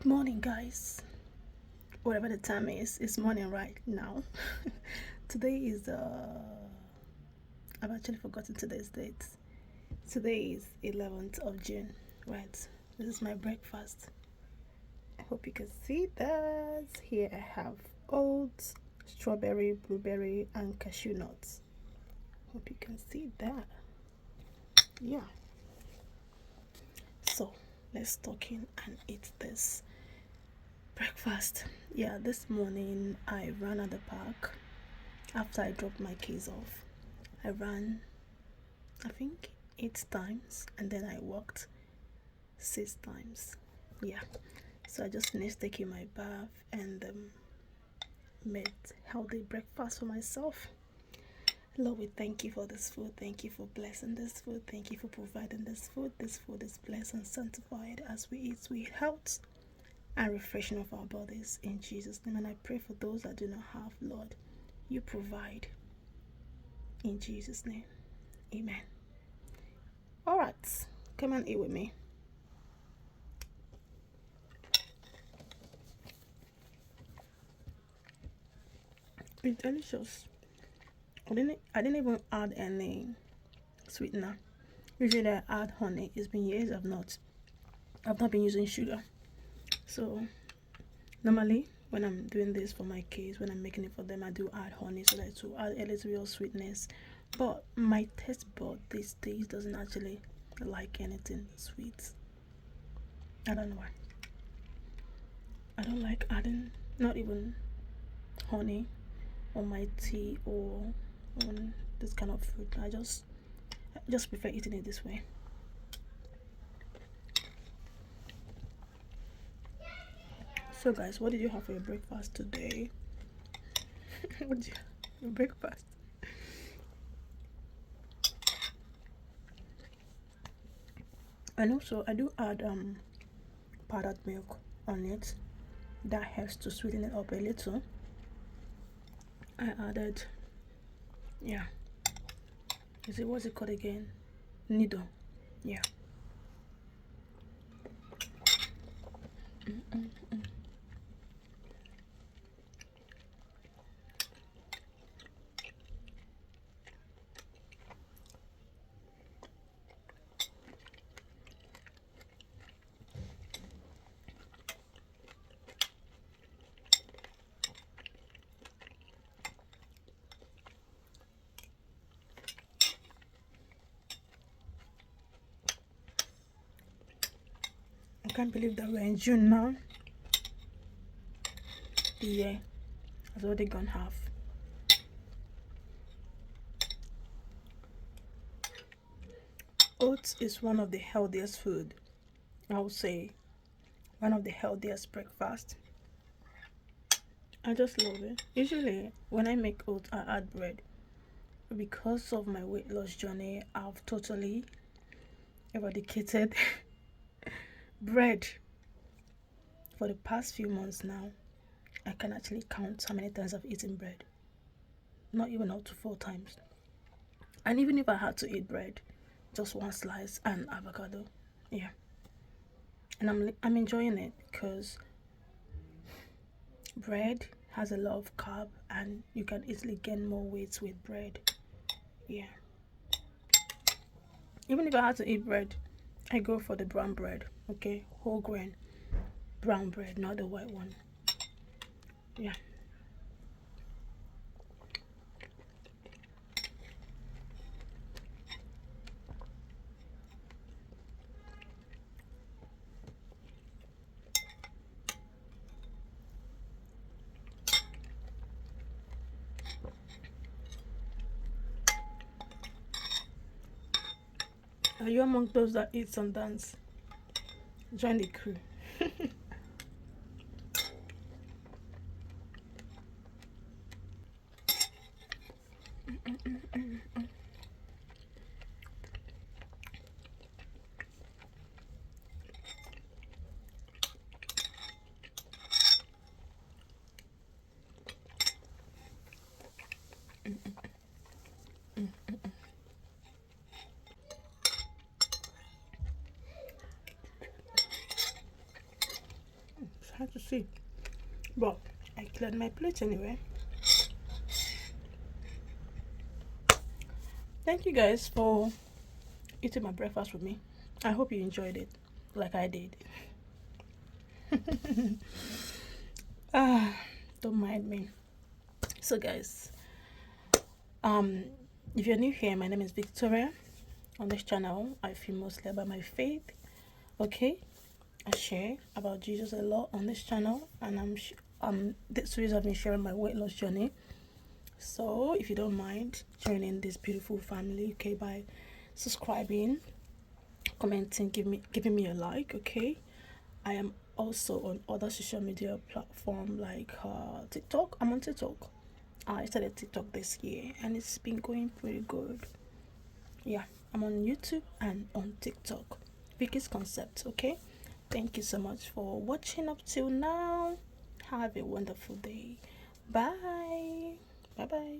Good morning, guys. Whatever the time is, it's morning right now. Today is I've actually forgotten today's date. Today is 11th of June, right? This is my breakfast. I hope you can see that. Here I have oats, strawberry, blueberry, and cashew nuts. Hope you can see that. Yeah. So let's talk in and eat this breakfast. Yeah, this morning I ran at the park after I dropped my keys off. I ran, I think, 8 times, and then I walked 6 times. Yeah, so I just finished taking my bath and made healthy breakfast for myself. Lord, we thank you for this food. Thank you for blessing this food. Thank you for providing this food. This food is blessed and sanctified as we eat sweet health and refreshing of our bodies in Jesus' name. And I pray for those that do not have, Lord, you provide in Jesus' name. Amen. All right, come and eat with me. It's delicious. I didn't even add any sweetener. Usually I add honey. It's been years I've not been using sugar. So normally when I'm doing this for my kids, when I'm making it for them, I do add honey so that to add a little bit of sweetness. But my taste bud these days doesn't actually like anything sweet. I don't know why. I don't like adding not even honey on my tea or on this kind of food. I just prefer eating it this way. So guys, what did you have for your breakfast today? What did you have for your breakfast? And also I do add powdered milk on it. That helps to sweeten it up a little. I added, yeah, what's it called again? Nido. Yeah. I can't believe that we're in June now. The year has already gone half. Oats is one of the healthiest food. I would say one of the healthiest breakfast. I just love it. Usually when I make oats, I add bread. Because of my weight loss journey, I've totally eradicated bread. For the past few months now, I can actually count how many times I've eaten bread. Not even up to 4 times. And even if I had to eat bread, just one slice and avocado. Yeah. And I'm enjoying it because bread has a lot of carb and you can easily gain more weight with bread. Yeah. Even if I had to eat bread, I go for the brown bread. Okay, whole grain brown bread, not the white one. Yeah. Are you among those that eat and dance? Join the crew. hard to see, but I cleared my plate anyway. Thank you guys for eating my breakfast with me. I hope you enjoyed it like I did. Ah, don't mind me. So guys, if you're new here, my name is Victoria. On this channel, I feel mostly about my faith. Okay, I share about Jesus a lot on this channel, and this series I've been sharing my weight loss journey. So if you don't mind joining this beautiful family, okay, by subscribing, commenting, giving me a like, okay. I am also on other social media platform like TikTok. I'm on TikTok. I started TikTok this year and it's been going pretty good. Yeah, I'm on YouTube and on TikTok. Vicky's Concept, okay? Thank you so much for watching up till now. Have a wonderful day. Bye. Bye bye.